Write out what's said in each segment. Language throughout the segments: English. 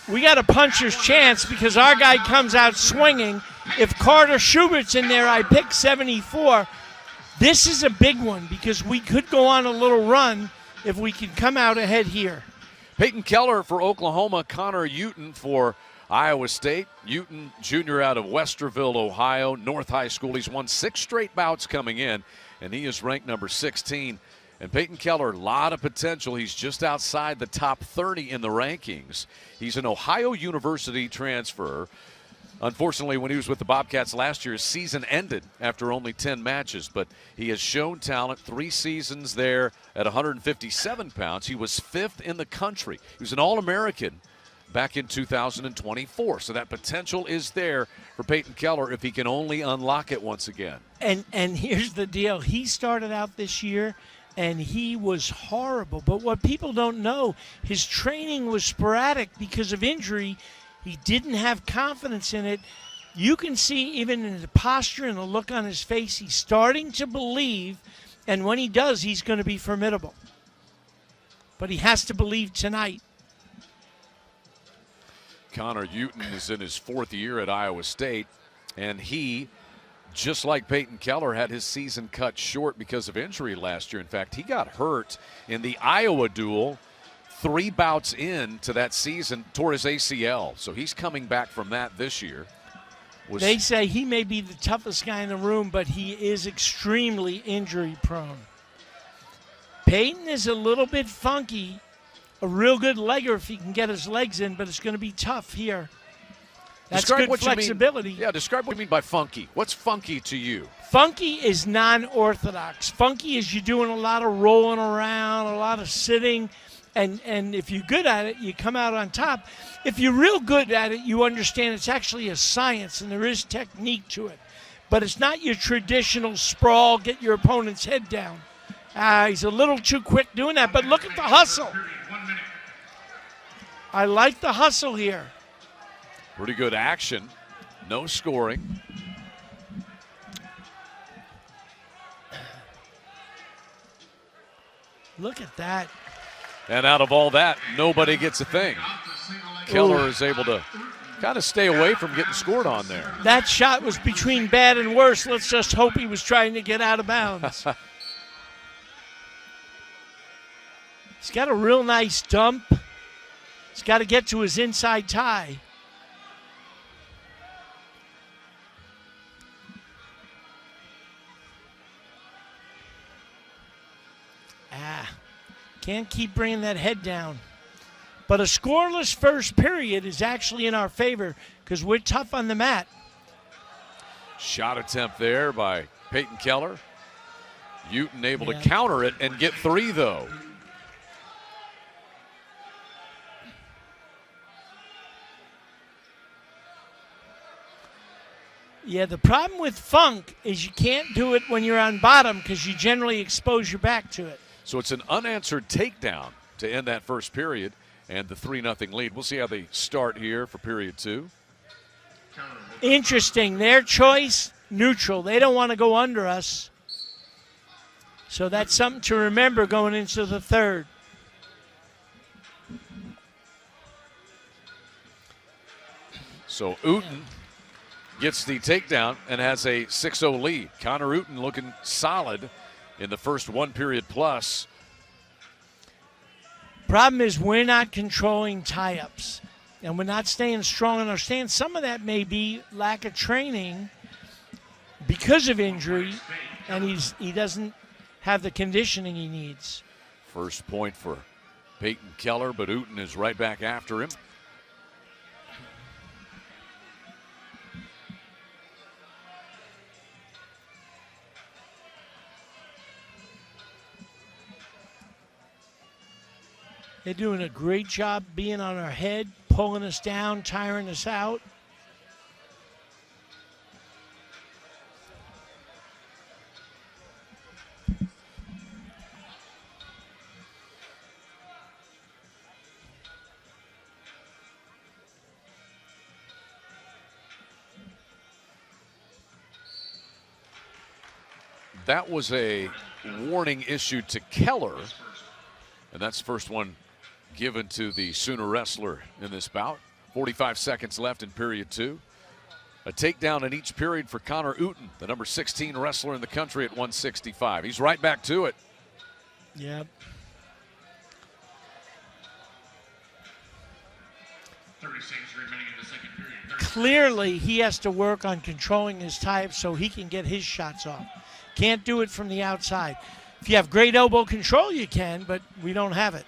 we got a puncher's chance because our guy comes out swinging. If Carter Schubert's in there, I pick 74. This is a big one because we could go on a little run if we can come out ahead here. Peyten Kellar for Oklahoma, Connor Euton for Iowa State. Euton, junior out of Westerville, Ohio, North High School. He's won 6 straight bouts coming in, and he is ranked number 16. And Peyten Kellar, a lot of potential. He's just outside the top 30 in the rankings. He's an Ohio University transfer. Unfortunately, when he was with the Bobcats last year, his season ended after only 10 matches. But he has shown talent, 3 seasons there at 157 pounds. He was 5th in the country. He was an All-American back in 2024. So that potential is there for Peyten Kellar if he can only unlock it once again. And here's the deal. He started out this year, and he was horrible. But what people don't know, his training was sporadic because of injury. He didn't have confidence in it. You can see even in the posture and the look on his face, he's starting to believe, and when he does, he's going to be formidable. But he has to believe tonight. Connor Euton is in his 4th year at Iowa State, and he, just like Peyten Kellar, had his season cut short because of injury last year. In fact, he got hurt in the Iowa duel 3 bouts into that season, tore his ACL. So he's coming back from that this year. They say he may be the toughest guy in the room, but he is extremely injury prone. Peyten is a little bit funky, a real good legger if he can get his legs in, but it's going to be tough here. That's describe good what flexibility. You mean. Yeah, describe what you mean by funky. What's funky to you? Funky is non-orthodox. Funky is you doing a lot of rolling around, a lot of sitting. And if you're good at it, you come out on top. If you're real good at it, you understand it's actually a science and there is technique to it. But it's not your traditional sprawl, get your opponent's head down. He's a little too quick doing that, but look at the hustle. I like the hustle here. Pretty good action. No scoring. Look at that. And out of all that, nobody gets a thing. Kellar is able to kind of stay away from getting scored on there. That shot was between bad and worse. Let's just hope he was trying to get out of bounds. He's got a real nice dump. He's got to get to his inside tie. Can't keep bringing that head down. But a scoreless first period is actually in our favor because we're tough on the mat. Shot attempt there by Peyten Kellar. Euton able to counter it and get 3, though. Yeah, the problem with funk is you can't do it when you're on bottom because you generally expose your back to it. So it's an unanswered takedown to end that first period and the 3-0 lead. We'll see how they start here for period 2. Interesting. Their choice, neutral. They don't want to go under us. So that's something to remember going into the third. So Euton gets the takedown and has a 6-0 lead. Connor Euton looking solid in the first 1 period plus. Problem is we're not controlling tie-ups, and we're not staying strong in our stance. Some of that may be lack of training because of injury, and he doesn't have the conditioning he needs. First point for Peyten Kellar, but Euton is right back after him. They're doing a great job being on our head, pulling us down, tiring us out. That was a warning issued to Kellar, and that's the first one given to the Sooner wrestler in this bout. 45 seconds left in period 2. A takedown in each period for Connor Euton, the number 16 wrestler in the country at 165. He's right back to it. Yep. 36 remaining in the second period. Clearly, he has to work on controlling his type so he can get his shots off. Can't do it from the outside. If you have great elbow control, you can, but we don't have it.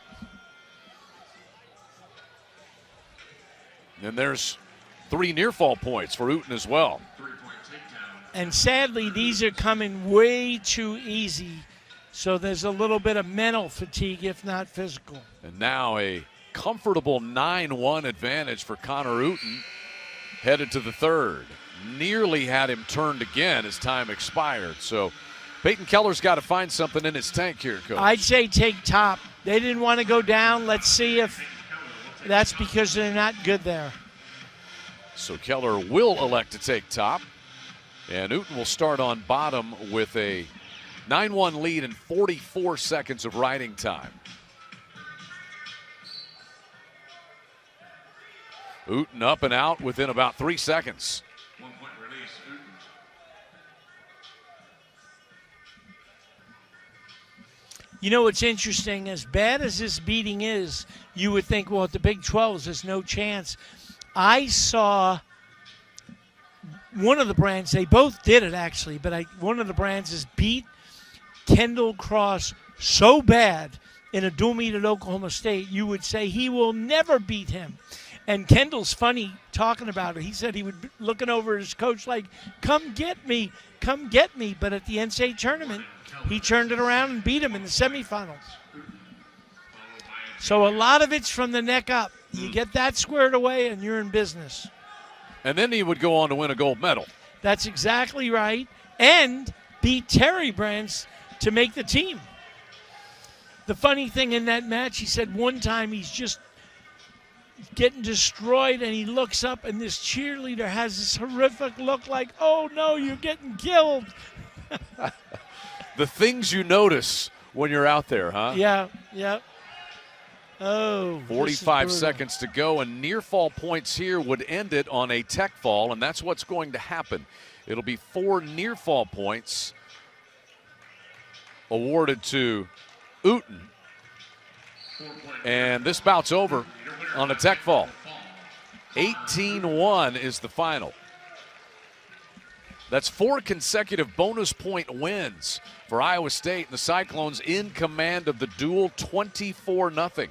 And there's 3 near fall points for Euton as well. 3-point takedown. And sadly, these are coming way too easy, so there's a little bit of mental fatigue, if not physical. And now a comfortable 9-1 advantage for Connor Euton, headed to the third. Nearly had him turned again as time expired. So Peyten Kellar's got to find something in his tank here, Coach. I'd say take top. They didn't want to go down. Let's see if that's because they're not good there. So Kellar will elect to take top. And Euton will start on bottom with a 9-1 lead and 44 seconds of riding time. Euton up and out within about 3 seconds. 1-point release, Euton. You know what's interesting? As bad as this beating is, you would think, well, at the Big 12s, there's no chance. I saw one of the brands, they both did it actually, but one of the brands is beat Kendall Cross so bad in a dual meet at Oklahoma State, you would say he will never beat him. And Kendall's funny talking about it. He said he would be looking over at his coach like, come get me, come get me. But at the NCAA tournament, he turned it around and beat him in the semifinals. So a lot of it's from the neck up. You get that squared away and you're in business. And then he would go on to win a gold medal. That's exactly right. And beat Terry Brands to make the team. The funny thing in that match, he said one time he's just getting destroyed and he looks up and this cheerleader has this horrific look like, oh no, you're getting killed. The things you notice when you're out there, huh? Yeah, yeah. Oh, 45 seconds to go, and near fall points here would end it on a tech fall, and that's what's going to happen. It'll be 4 near fall points awarded to Euton. And this bout's over on a tech fall. 18-1 is the final. That's 4 consecutive bonus point wins for Iowa State, and the Cyclones in command of the duel, 24-0.